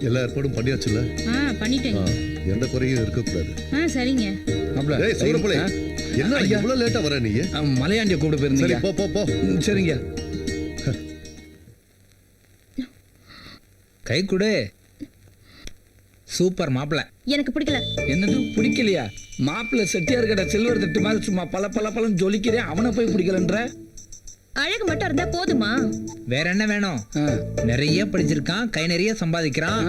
எல்லா ஏற்பாடும் பண்ணியாச்சுல்ல? பண்ணிட்டேங்க. எந்த குறையும் இருக்கக்கூடாது. சரிங்க. டேய் சூரப்புலே, என்ன இவ்வளவு லேட்டா வர நீ? மலையாண்டிய கூப்பிட போயிருந்தீங்க. சரி போ போ போ. சரிங்க. கை கொடு. சூப்பர் மாப்பிள்ள. எனக்கு பிடிக்கல. என்னது பிடிக்கலையா? மாப்பிள்ள செட்டியார் கடை சில்வர் தட்டு மாதிரி சும்மா பல பல பலன்னு ஜொலிக்கிறேன், அவனை போய் பிடிக்கலன்ற? அழகு மட்டும் இருந்தா போதுமா? வேற என்ன வேணும்? நிறைய படிச்சிருக்கான், கை நிறைய சம்பாதிக்கிறான்.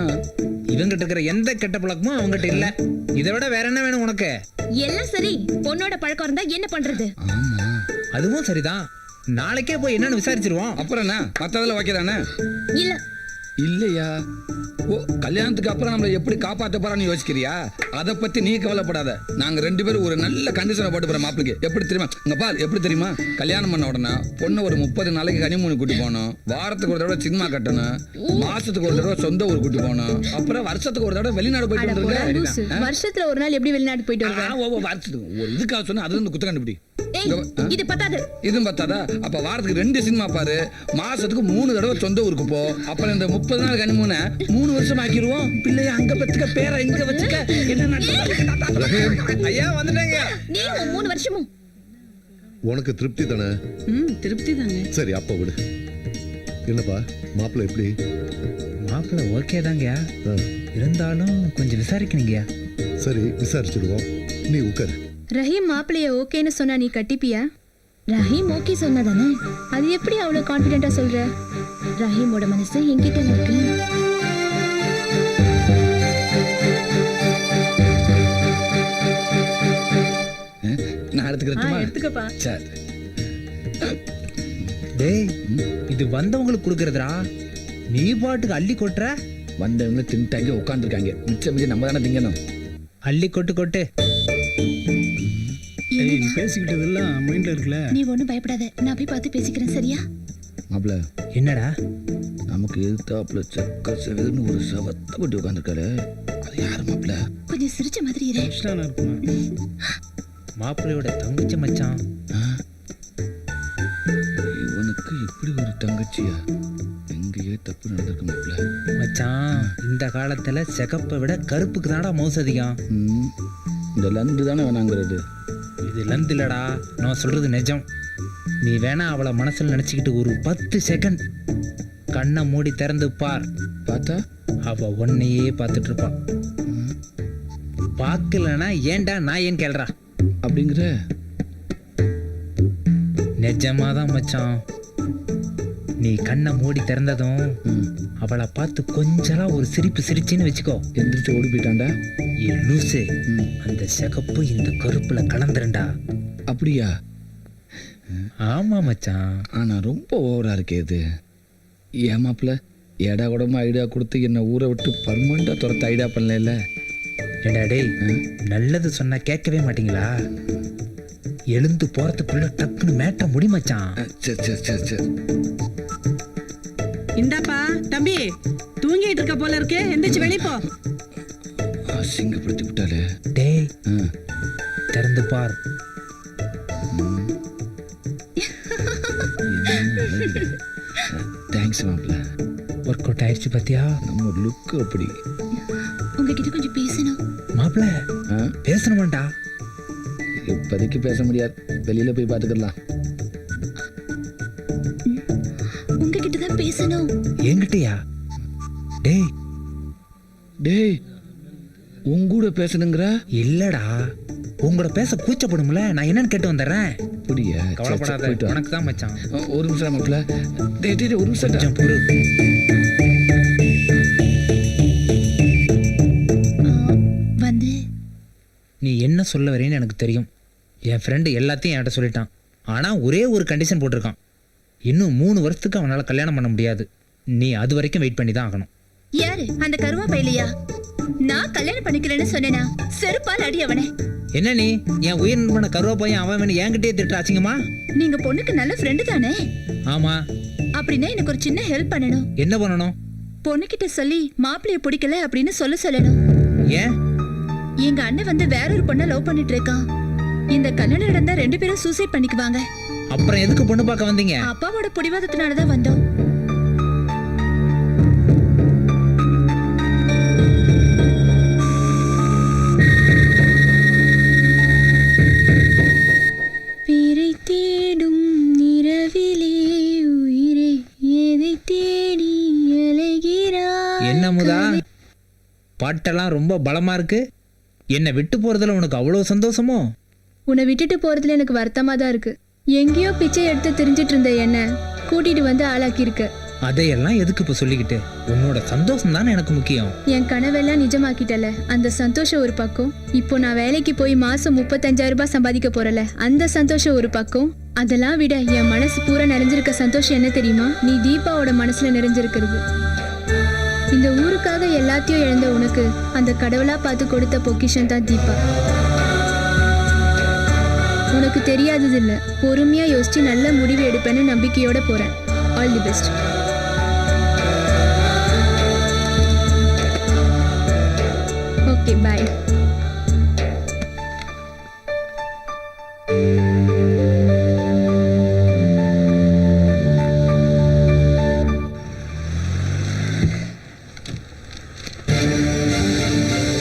இவங்கிட்ட இருக்கிற எந்த கெட்ட பழக்கமும் அவங்ககிட்ட இல்ல. இதை விட வேற என்ன வேணும் உனக்கு? எல்லாம் சரி, பொண்ணோட பழக்கம் இருந்தா என்ன பண்றது? அதுவும் சரிதான். நாளைக்கே போய் என்னன்னு விசாரிச்சிருவோம். அப்புறம் என்ன மத்ததுல வைக்கிறானே? இல்ல இல்லையா? ஓ, கல்யாணத்துக்கு அப்புறம் நம்மளை எப்படி காப்பாற்ற போறான்னு யோசிக்கிறியா? அதை பத்தி நீ கவலைப்படாத. நாங்க 2 பேரும் ஒரு நல்ல கண்டிஷனை போட்டு போற மாப்பிளைக்கு. எப்படி தெரியுமா? இங்க பார், எப்படி தெரியுமா? கல்யாணம் பண்ண உடனே பொண்ணு ஒரு 30 நாளைக்கு கனிமூணு கூட்டி போகணும், வாரத்துக்கு ஒரு தடவை சினிமா கட்டணும், மாசத்துக்கு ஒரு தடவை சொந்த ஊர் கூட்டி போகணும், அப்புறம் வருஷத்துக்கு ஒரு தடவை வெளிநாடு போயிட்டு வந்துருங்க. வருஷத்துல ஒரு நாள் எப்படி வெளிநாடு போயிட்டு வருவேன்? வருஷத்துக்கு ஒரு இதுக்காக சொன்னா அது வந்து குத்த கண்டுபிடி. இது பத்தாது. இதுவும் பத்தாதா? அப்ப வாரத்துக்கு 2 சினிமா பாரு, மாசத்துக்கு 3 தடவை சொந்த ஊருக்கு போ. அப்புறம் இந்த 30 நாள் கனிமூனை 3 வருஷம் ஆக்கிடுவோம். பிள்ளைய அங்க வச்சுக்க, பேரை இங்க வச்சுக்க. என்ன ஐயா வந்துட்டேங்க. நீ 3 வருஷமும் உனக்கு திருப்தி தானே? திருப்தி தாங்க. சரி அப்ப விடு. என்னப்பா மாப்பிள்ள எப்படி? மாப்பிள்ள ஓகே தாங்க, இருந்தாலும் கொஞ்சம் விசாரிக்கணுங்க. சரி விசாரிச்சிடுவோம், நீ உட்காரு. ரஹீம் மாப்பிளைய ஓகேன்னு சொன்னா நீ கட்டிப்பியா? ரஹீம் ஓகே சொன்னதானே, அது எப்படி அவ்வளவு கான்ஃபிடென்ட்டா சொல்ற? ரஹீமோட மனசு என்கிட்ட இருக்கு. நான் எடுத்துக்கப்பா. சரி. டேய், இது வந்தவங்களுக்கு கொடுக்கறதுடா. நீ பாட்டுக்கு அள்ளி கொட்டுற. வந்தவங்க தின்ட்டாங்க, உட்காந்துருக்காங்க. மிச்சம் நம்ம தானே திங்கணும். அள்ளி கொட்டு கொட்டு. பேசிக்கிட்டதெல்லாம் மைண்ட்ல இருக்குல்ல. நீ ஒண்ணும் பயப்படாத, நான் போய் பார்த்து பேசிக்கிறேன், சரியா? மாப்பிள்ள, என்னடா? நமக்கு எதிர்த்தாப்புல செக்க செவன்னு ஒரு சவத்த போட்டு உட்காந்துருக்காரு. அது யாரு மாப்பிள்ள? கொஞ்சம் சிரிச்ச மாதிரி இரு. இஷ்டானா இருக்குமா? மாப்பிள்ளையோட தங்கச்சி மச்சான். இவனுக்கு இப்படி ஒரு தங்கச்சியா? எங்கேயே தப்பு நடந்திருக்கு மாப்பிள்ள. மச்சான், இந்த காலத்துல சிகப்பை விட கருப்புக்கு தான்டா மவுசு அதிகம். இந்த லந்து தானே வேணாங்கிறது. இது லந்து இல்லடா, நான் சொல்றது நிஜம். நீ வேணா அவளை மனசுல நினைச்சுக்கிட்டு ஒரு 10 செகண்ட் கண்ணை மூடி திறந்து பார். பார்த்தா அவ உன்னையே பார்த்துட்டு இருப்பான். பார்க்கலனா ஏன்டா நான் ஏன் கேள்றா அப்படிங்கிற? நிஜமாதான் மச்சான். நீ கண்ணை மூடி திறந்ததும் அவளை பார்த்து கொஞ்சலா ஒரு சிரிப்பு சிரிச்சின்னு வச்சுக்கோ. எந்திரிச்சு ஓடி போயிட்டான்டா. ஏ லூசு, அந்த சிகப்பு இந்த கருப்புல கலந்துருண்டா. அப்படியா? ஆமா மச்சான். ஆனா ரொம்ப ஓவரா இருக்கே இது. ஏன் மாப்பிள்ள, ஏடா கூடமா ஐடியா கொடுத்து என்ன ஊரை விட்டு பர்மனண்டா துரத்த ஐடியா பண்ணல? ஏண்டா டேய், நல்லது சொன்னா கேட்கவே மாட்டீங்களா? எழுந்து போறதுக்குள்ள டக்குன்னு மேட்ட முடி மச்சான். சரி சரி சரி சரி. இந்தாப்பா தம்பி, தூங்கிட்டு இருக்க போல இருக்கு, எந்திரிச்சு வெளிய போ. அசிங்கப்படுத்தி விட்டாலே. டேய், திறந்து பார். தேங்க்ஸ் மாப்பிள்ள. ஒர்க் அவுட் ஆயிடுச்சு பாத்தியா? நம்ம லுக் அப்படி. உங்ககிட்ட கொஞ்சம் பேசணும். மாப்பிள்ள பேசணுமாண்டா? இப்போதைக்கு பேச முடியாது, வெளியில போய் பார்த்துக்கலாம். உங்ககிட்ட தான் பேசணும். என்கிட்டயா? டேய் டேய், உங்கூட பேசணுங்கிற? இல்லடா, உங்களோட பேச கூச்சப்படும்ல, நான் என்னன்னு கேட்டு வந்துடுறேன். அப்படியா? கவலைப்படாத, உனக்கு தான் மச்சான். ஒரு நிமிஷம் மாப்பிள்ள. டேய் டேய், ஒரு நிமிஷம் கொஞ்சம் பொறு. வந்து நீ என்ன சொல்ல வரேன்னு எனக்கு தெரியும். என் ஃப்ரெண்டு எல்லாத்தையும் என்கிட்ட சொல்லிட்டான். ஆனால் ஒரே ஒரு கண்டிஷன் போட்டிருக்கான். இன்னும் 3 வருஷத்துக்கு அவனால் கல்யாணம் பண்ண முடியாது. நீ அது வரைக்கும் வெயிட் பண்ணி தான் ஆகணும். யாரு அந்த கருவா பையலையா? நான் கல்யாணம் பண்ணிக்கலன்னு சொன்னேனா? செருப்பால் அடி அவனை. என்ன நீ என் உயிர் நண்பன கருவா பையன் அவன் என்கிட்டயே திட்ட ஆச்சுங்கம்மா? நீங்க பொண்ணுக்கு நல்ல ஃப்ரெண்டு தானே? ஆமா. அப்படின்னா எனக்கு ஒரு சின்ன ஹெல்ப் பண்ணணும். என்ன பண்ணணும்? பொண்ணுகிட்ட சொல்லி மாப்பிள்ளைய பிடிக்கல அப்படின்னு சொல்லணும். ஏன்? எங்க அண்ணன் வந்து வேற ஒரு பொண்ணை லவ் பண்ணிட்டு இருக்கான். இந்த கல்யாணம் நடந்தா 2 பேரும் சூசைட் பண்ணிக்குவாங்க. அப்புறம் எதுக்கு பொண்ணு பார்க்க வந்தீங்க? அப்பாவோட பிடிவாதத்தினாலதான் வந்தோம். என்ன முதா பாட்டெல்லாம் ரொம்ப பலமா இருக்கு. என்னை விட்டு போறதுல உனக்கு அவ்வளவு சந்தோஷமோ? உன்னை விட்டுட்டு போறதுல எனக்கு வருத்தமா தான் இருக்கு. எங்கேயோ பிச்சை எடுத்து தெரிஞ்சிட்டு இருந்த என்ன கூட்டிட்டு வந்து ஆளாக்கியிருக்க. அதையெல்லாம் எதுக்கு இப்ப சொல்லிக்கிட்டு? உன்னோட சந்தோஷம் தானே எனக்கு முக்கியம். என் கனவெல்லாம் நிஜமாக்கிட்டல. அந்த சந்தோஷம் ஒரு பக்கம். இப்போ நான் வேலைக்கு போய் மாசம் 35,000 ரூபாய் சம்பாதிக்க போறல, அந்த சந்தோஷம் ஒரு பக்கம். அதெல்லாம் விட என் மனசு பூரா நிறைஞ்சிருக்க சந்தோஷம் என்ன தெரியுமா? நீ தீபாவோட மனசுல நிறைஞ்சிருக்கிறது. இந்த ஊருக்காக எல்லாத்தையும் இழந்த உனக்கு அந்த கடவுளா பார்த்து கொடுத்த பொக்கிஷன் தான் தீபா. உனக்கு தெரியாதது இல்ல, பொறுமையா யோசிச்சு நல்ல முடிவு எடுப்பேன்னு நம்பிக்கையோட போறேன். All the best. Okay, bye.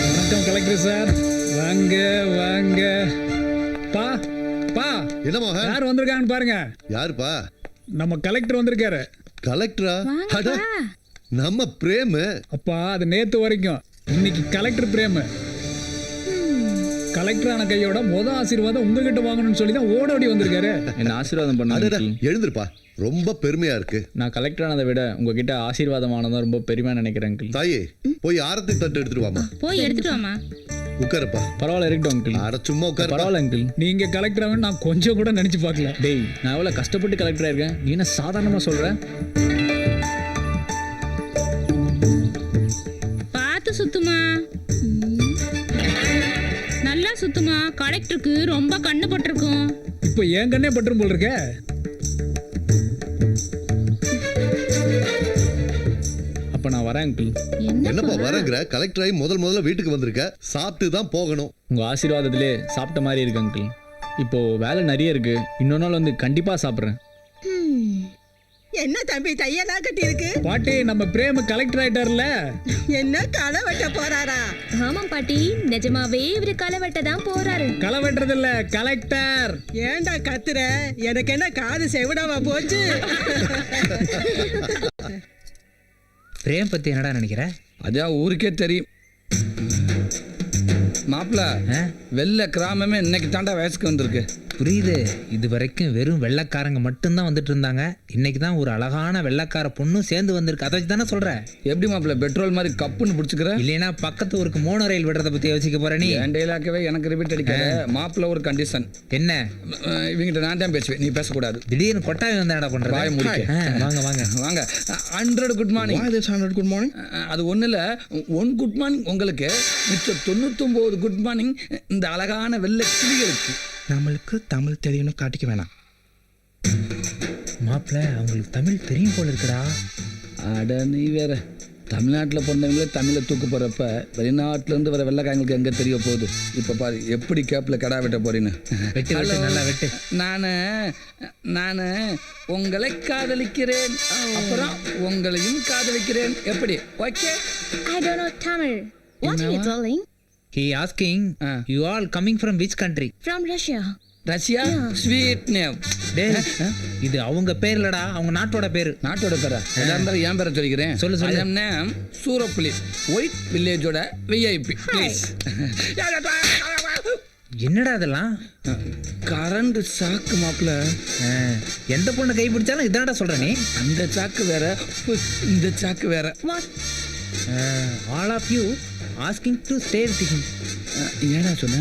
வணக்கம் கலெக்டர் சார். வாங்க வாங்க. பா பா என்ன மோகன்? யார் வந்திருக்காங்கன்னு பாருங்க. யாருப்பா? நம்ம கலெக்டர் வந்திருக்காரு. கலெக்டரா? அட, நம்ம பிரேம். அப்பா அது நேத்து வரைக்கும், இன்னைக்கு கலெக்டர் பிரேம். கலெக்டரான கையோட ஆசீர்வாதம் உங்ககிட்ட வாங்கணும்னு சொல்லி தான் ஓடோடி வந்திருக்காரு. என்ன ஆசீர்வாதம் அடடா, பண்ண எழுந்திருப்பா. ரொம்ப பெருமையா இருக்கு. நான் கலெக்டர் ஆனதை விட உங்ககிட்ட ஆசீர்வாதமானதான் ரொம்ப பெருமையா நினைக்கிறேன் அங்கிள். தாயே, போய் ஆரத்தி தட்டு எடுத்துட்டு வாமா. போய் எடுத்துட்டு வாமா. உட்காருப்பா. பரவாயில்ல இருக்கட்டும் அங்கிள். அட சும்மா உட்காரு. பரவாயில்ல அங்கிள். நீங்க கலெக்டர் ஆகணும் நான் கொஞ்சம் கூட நினைச்சு பார்க்கல. டேய், நான் எவ்வளவு கஷ்டப்பட்டு கலெக்டர் ஆயிருக்கேன், நீ என்ன சாதாரணமா சொல்ற? பார்த்து சுத்துமா, நல்லா சுத்துமா. கலெக்டருக்கு ரொம்ப கண்ணு பட்டிருக்கும். இப்போ என் கண்ணே பற்றும் போல் இருக்க. அப்ப நான் வரேன் அங்கிள். என்னப்பா வரங்கிற? கலெக்டர் ஆகி முதல்ல வீட்டுக்கு வந்திருக்க, சாப்பிட்டு தான் போகணும். உங்க ஆசீர்வாதத்திலே சாப்பிட்ட மாதிரி இருக்கு அங்கிள். இப்போ வேலை நிறைய இருக்கு, இன்னொரு நாள் வந்து கண்டிப்பா சாப்பிட்றேன். என்ன தம்பி தையெல்லாம் கட்டி இருக்கு? பாட்டி, நம்ம பிரேம் கலெக்டர் ஆயிட்டார்ல. என்ன களை வெட்ட போறாரா? ஆமாம் பாட்டி, நிஜமாவே இவரு களை வெட்ட தான் போறாரு. களை வெட்டுறது இல்ல, கலெக்டர். ஏன்டா கத்துற? எனக்கு என்ன காது செவிடாவா போச்சு? பிரேம் பத்தி என்னடா நினைக்கிற? அதான் ஊருக்கே தெரியும். மாப்பிள்ள, ஆ? வெள்ளை கிராமமே இன்னைக்கு தாண்டா வயசுக்கு வந்திருக்கு. புரியுது. இது வரைக்கும் வெறும் வெள்ளைக்காரங்க மட்டும்தான் வந்துட்டு இருந்தாங்க. இன்னைக்கு தான் ஒரு அழகான வெள்ளைக்கார பொண்ணும் சேர்ந்து வந்திருக்கு. அதை தானே சொல்ற? எப்படி மாப்பிள்ள பெட்ரோல் மாதிரி கப்புன்னு பிடிச்சிக்கிற? இல்லைன்னா பக்கத்து ஊருக்கு மோனோ ரயில் விடுறத பத்தி யோசிக்க போற நீ? என் டைலாக்கவே எனக்கு ரிப்பீட் அடிக்காத. மாப்பிள்ள ஒரு கண்டிஷன். என்ன இவங்கிட்ட நான் தான் பேசுவேன், நீ பேசக்கூடாது. திடீர்னு கொட்டாவி வந்தா என்ன பண்ற? வாயை மூடிக்க. வாங்க வாங்க வாங்க. 100 good morning. Why this 100 good morning? அது ஒன்றும் இல்லை, 1 குட் மார்னிங் உங்களுக்கு, மிச்சம் 99 குட் மார்னிங் இந்த அழகான வெள்ளை கிளிகளுக்கு. நம்மளுக்கு தமிழ் தெரியணும் காட்டிக்க வேணாம். மாப்பிள்ள, அவங்களுக்கு தமிழ் தெரியும் போல இருக்குடா. அட நீ வேற. தமிழ்நாட்டில் பிறந்தவங்களே தமிழை தூக்கு போகிறப்ப வெளிநாட்டிலேருந்து வர வெள்ளைக்காரங்களுக்கு எங்கே தெரிய போகுது? இப்போ பாரு எப்படி கேப்பில் கடா வெட்ட போறீன்னு. வெட்டு வெட்டு, நல்லா வெட்டு. நான் உங்களை காதலிக்கிறேன், அப்புறம் உங்களையும் காதலிக்கிறேன். எப்படி? Okay. I don't know Tamil. What are you telling? He asking, you all coming from which country? From Russia. Russia? Sweet name. டேய், இது அவங்க பேர் இல்லடா, அவங்க நாட்டோட பேரு. நாட்டோட பேரா? எதா இருந்தாலும் என் பேரை சொல்லிக்கிறேன். சொல்லு, சொல்லு. நேம் சூரப்புலி, ஒயிட் வில்லேஜோட விஐபி. ப்ளீஸ். என்னடா இதெல்லாம்? கரண்ட் சாக்கு மாப்பிள்ள. எந்த பொண்ணை கை பிடிச்சாலும் இதான்டா சொல்ற நீ. அந்த சாக்கு வேற, இந்த சாக்கு வேற. What? All of you asking to stay with him. ஏடா சொன்ன?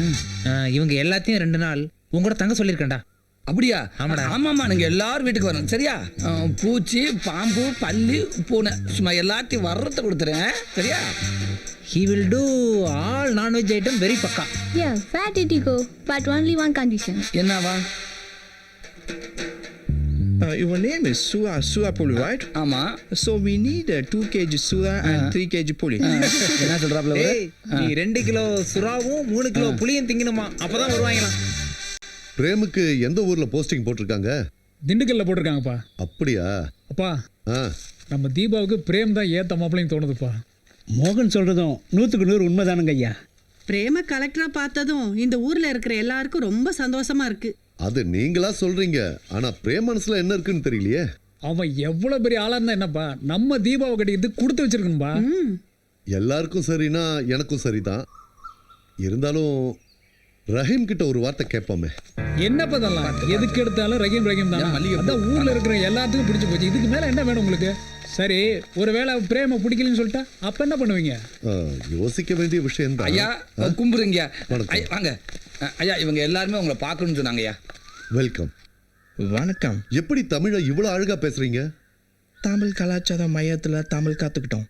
இவங்க எல்லாத்தையும் 2 நாள் உங்களோட தங்க சொல்லியிருக்கேன்டா. அப்படியா? ஆமாடா. ஆமாம்மா, நீங்க எல்லாரும் வீட்டுக்கு வரணும், சரியா? பூச்சி, பாம்பு, பல்லி, பூனை, சும்மா எல்லாத்தையும் வர்றத கொடுத்துறேன், சரியா? He will do all non-veg item very பக்கா. Yeah, where did you go? But only one condition. என்னவா? Your name is Sura Puli, right? ஆமா. So we need 2 kg Sura and 3 kg Puli. என்ன சொல்றாப்ல? ஏய், நீ 2 கிலோ சுறாவும் 3 கிலோ புளியும் திங்கணுமா, அப்பதான் வருவாங்களாம். பிரேமுக்கு எந்த ஊர்ல போஸ்டிங் போட்டிருக்காங்க? திண்டுக்கல்ல போட்டிருக்காங்கப்பா. அப்படியா? அப்பா, ஆ, நம்ம தீபாவுக்கு பிரேம் தான் ஏத்த மாப்பிள்ளைன்னு தோணுதுப்பா. மோகன் சொல்றதும் 100க்கு 100 உண்மைதானுங்க ஐயா. பிரேம கலெக்டரா பார்த்ததும் இந்த ஊர்ல இருக்கிற எல்லாருக்கும் ரொம்ப சந்தோஷமா இருக்கு. அது நீங்களா சொல்றீங்க. ஆனா பிரேம் மனசுல என்ன இருக்குன்னு தெரியலையே. அவன் எவ்வளவு பெரிய ஆளா இருந்தா என்னப்பா, நம்ம தீபாவை கட்டிக்கிட்டு கொடுத்து வச்சிருக்கணும்பா. எல்லாருக்கும் சரினா எனக்கும் சரிதான். இருந்தாலும் ரஹீம் கிட்ட ஒரு வார்த்தை கேட்போமே. என்னப்பா இதெல்லாம்? எதுக்கு எடுத்தாலும் ரஹீம் ரஹீம் தான். அதான் ஊர்ல இருக்கிற எல்லாத்துக்கும் பிடிச்சு போச்சு. இதுக்கு மேல என்ன வேணும் உங்களுக்கு? சரி, ஒருவேளை பிரேம பிடிக்கலன்னு சொல்லிட்டா அப்ப என்ன பண்ணுவீங்க? யோசிக்க வேண்டிய விஷயம் தான். ஐயா கும்பிடுங்க. வாங்க ஐயா, இவங்க எல்லாருமே உங்களை பார்க்கணும்னு சொன்னாங்க ஐயா. வெல்கம். வணக்கம். எப்படி தமிழை இவ்வளவு அழகா பேசுறீங்க? தமிழ் கலாச்சார மையத்தில் தமிழ் கற்றுக்கிட்டோம்.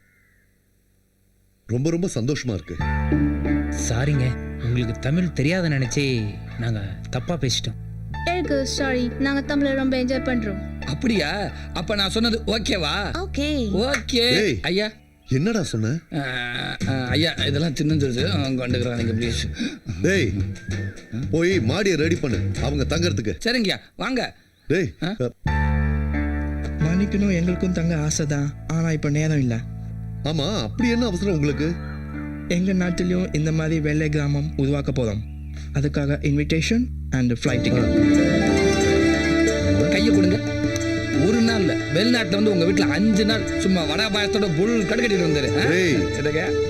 ரொம்ப ரொம்ப சந்தோஷமா இருக்கு. சாரிங்க, உங்களுக்கு தமிழ் தெரியாத நினைச்சே நாங்க தப்பா பேசிட்டோம். எனக்கு சாரி, நாங்க தமிழை ரொம்ப என்ஜாய் பண்றோம். அப்படியா? அப்ப நான் சொன்னது ஓகேவா? ஓகே. ஓகே ஏய். ஐயா. என்னடா சொன்ன? ஐயா இதெல்லாம் சின்னஞ்சிருச்சு கொண்டுக்கிறாங்க ப்ளீஸ். டேய், போய் மாடியை ரெடி பண்ணு அவங்க தங்கறதுக்கு. சரிங்கய்யா வாங்க. டேய், மன்னிக்கணும், எங்களுக்கும் தங்க ஆசை தான். ஆனால் இப்போ நேரம் இல்லை. ஆமா, அப்படி என்ன அவசரம் உங்களுக்கு? எங்கள் நாட்டிலையும் இந்த மாதிரி வெள்ளை கிராமம் உருவாக்க போகிறோம். அதுக்காக இன்விடேஷன் அண்ட் ஃப்ளைட் டிக்கெட். கையை கொடுங்க. ஒரு நாள் இல்ல, வெளிநாட்டுல வந்து உங்க வீட்டுல 5 நாள் சும்மா வடா பாயத்தோட புல் கடுக்கட்டிட்டு வந்தாரு.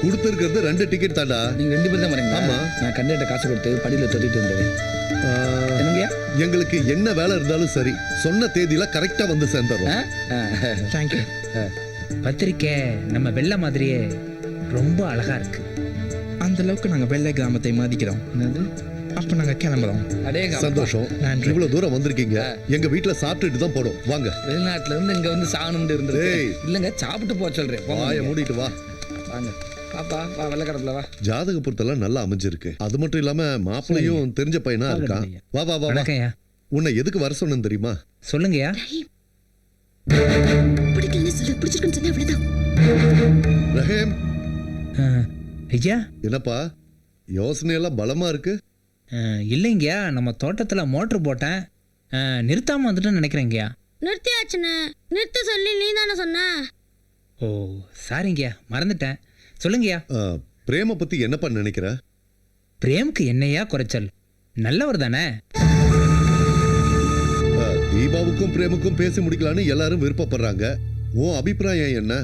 கொடுத்துருக்கிறது 2 டிக்கெட் தாண்டா. நீங்க 2 பேர் தான் வரீங்க. ஆமா. நான் கண்டிப்பா காசு கொடுத்து படியில தொட்டிட்டு வந்தாரு. என்னங்கய்யா? எங்களுக்கு என்ன வேலை இருந்தாலும் சரி, சொன்ன தேதியில கரெக்டா வந்து சேர்ந்துறோம். தேங்க்யூ. பத்திரிக்கை நம்ம வெள்ளை மாதிரியே ரொம்ப அழகா இருக்கு. அந்த அளவுக்கு நாங்கள் வெள்ளை கிராமத்தை மதிக்கிறோம். அப்போ நாங்கள் கிளம்புறோம். சந்தோஷம். நன்றி. இவ்வளவு தூரம் வந்திருக்கீங்க. எங்க வீட்டுல சாப்பிட்டுட்டு தான் போடும். வாங்க. வெளிநாட்டுல இருந்து இங்க வந்து சாகணும்னு இருந்தது. இல்லங்க, சாப்பிட்டு போ சொல்றேன். வாயை மூடிட்டு வா. வாங்க பாப்பா, வா வெள்ளை கடப்புல வா. ஜாதக பொருத்தெல்லாம் நல்லா அமைஞ்சிருக்கு. அது மட்டும் இல்லாம மாப்பிள்ளையும் தெரிஞ்ச பையனா இருக்கான். வா வா வா. வணக்கம்யா. உன்னை எதுக்கு வர சொன்னேன்னு தெரியுமா? சொல்லுங்கய்யா. பிடிக்கலன்னு சொல்லு, பிடிச்சிருக்குன்னு சொன்னா அவ்வளவுதான். ரஹீம். ஐயா. என்னப்பா யோசனை எல்லாம் பலமா இருக்கு? இல்லைங்கய்யா, நம்ம தோட்டத்தில் மோட்ரு போட்டேன், நிறுத்தாமல் வந்துட்டு நினைக்கிறேங்கய்யா. நிறுத்தியாச்சுன்னு நிறுத்த சொல்லி நீ தானே சொன்ன. ஓ சாரிங்கய்யா, மறந்துட்டேன். சொல்லுங்கய்யா. பிரேம பத்தி என்னப்பா நினைக்கிற? பிரேமுக்கு என்னையா குறைச்சல்? நல்லவர் தானே. தீபாவுக்கும் பிரேமுக்கும் பேசி முடிக்கலான்னு எல்லாரும் விருப்பப்படுறாங்க. உன் அபிப்பிராயம் என்ன?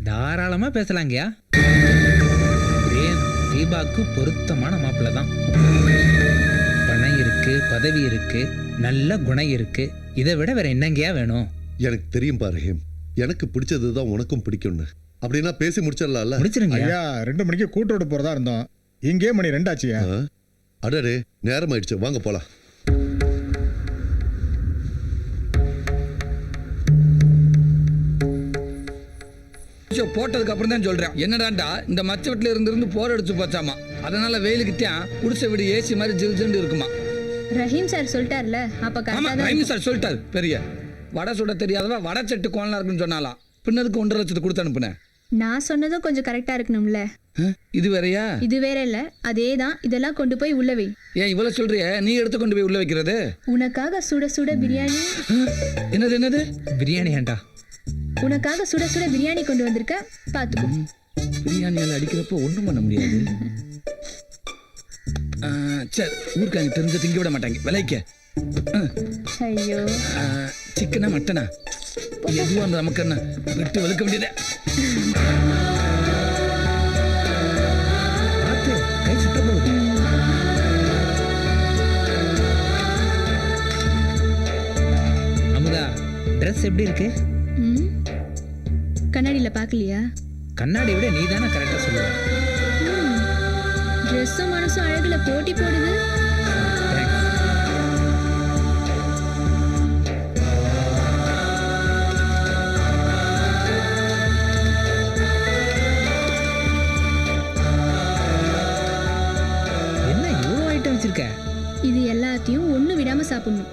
தாராளமாக பேசலாங்கய்யா. பிரேம் தீபாவுக்கு பொருத்தமான மாப்பிள்ளை தான். பணம் இருக்கு, பதவி இருக்கு, நல்ல குணம் இருக்கு. இதை விட வேற என்னங்கயா வேணும்? எனக்கு தெரியும் ரஹீம், எனக்கு பிடிச்சதுதான் உனக்கும் பிடிக்கும்னு. அப்படின்னா பேசி முடிச்சிடலாம்ல? முடிச்சிருங்க ஐயா, 2 மணிக்கு கூட்டோட போறதா இருந்தோம். இங்கே மணி 2 ஆச்சுயா. அடடே, நேரம் ஆயிடுச்சு. வாங்க போலாம். போட்டதுக்கு அப்புறம் தான் சொல்றேன். என்னடாண்டா இந்த மச்ச வீட்டுல இருந்து போர் அடிச்சு போச்சாமா. அதனால வெயிலுக்குத்தான் குடிசை வீடு ஏசி மாதிரி ஜில் ஜில்னு இருக்குமா. ரஹீம் சார் சொல்லிட்டார்ல, அப்ப ஆமா, ரஹீம் சார் சொல்லிட்டாரு. பெரிய வடை சுட தெரியாதவா வடை செட்டு கோலா இருக்குன்னு சொன்னாலாம். பின்னதுக்கு 1.5 லட்சத்தை கொடுத்து அனுப்புனேன். நான் சொன்னதும் கொஞ்சம் கரெக்டா இருக்கணும்ல. இது வேறயா? இது வேற இல்ல, அதேதான். இதெல்லாம் கொண்டு போய் உள்ள வை. ஏன் இவ்வளவு சொல்றிய? நீ எடுத்து கொண்டு போய் உள்ள வைக்கிறது? உனக்காக சுட சுட பிரியாணி. என்னது என்னது? பிரியாணி ஏண்டா? உனக்காக சுட சுட பிரியாணி கொண்டு வந்திருக்க, பாத்துக்கோ. பிரியாணியால அடிக்கிறப்போ ஒண்ணும் பண்ண முடியாது. சரி, ஊருக்காங்க தெரிஞ்ச திங்க விட மாட்டாங்க. விலைக்க ஐயோ, சிக்கனா மட்டனா எதுவும் அந்த நமக்கு என்ன விட்டு வலுக்க வேண்டியது. கை சுட்ட போகுது. அமுதா, ட்ரெஸ் எப்படி இருக்கு? கண்ணாடியில பாக்கலையா? கண்ணாடி விட நீ தானே கரெக்டா சொல்லுவ. ட்ரெஸ்ஸும் மனசும் அழகுல போட்டி போடுது. என்ன இவ்வளோ ஐட்டம் வச்சிருக்க? இது எல்லாத்தையும் ஒண்ணு விடாம சாப்பிடணும்.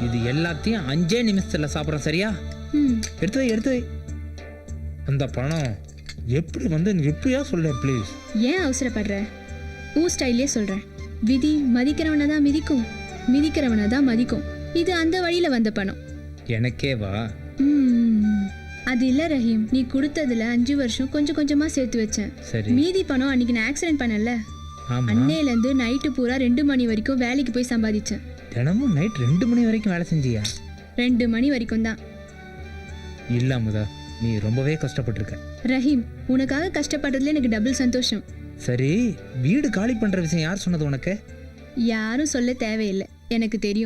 இது எல்லாத்தையும் 5 நிமிஷத்துல சாப்பிட்றோம், சரியா? எடுத்து வை, எடுத்து வை. அந்த பணம் எப்படி வந்து எப்படியா சொல்ல ப்ளீஸ். ஏன் அவசரப்படுற? ஊ ஸ்டைலே சொல்றேன். விதி மதிக்கிறவனை தான் மிதிக்கும், மிதிக்கிறவனை தான் மதிக்கும். இது அந்த வழியில வந்த பணம். எனக்கே வா. அது இல்ல ரஹீம், நீ கொடுத்ததுல 5 வருஷம் கொஞ்சம் கொஞ்சமா சேர்த்து வச்சேன். சரி. மீதி பணம் அன்னைக்கு நான் ஆக்சிடென்ட் பண்ணல. அன்னையில இருந்து நைட்டு பூரா 2 மணி வரைக்கும் வேலைக்கு போய் சம்பாதிச்சேன். தினமும் நைட் 2 மணி வரைக்கும் வேலை செஞ்சியா? 2 மணி வரைக்கும் தான். இல்ல அமுதா, நீ ரொம்பவே கஷ்டப்பட்டிருக்க. ரஹீம், உனக்காக கஷ்டப்படுறதுல எனக்கு டபுள் சந்தோஷம். சரி, வீடு காலி பண்ற விஷயம் யார் சொன்னது உனக்கு? யாரும் சொல்ல தேவையில்லை, எனக்கு தெரியும்.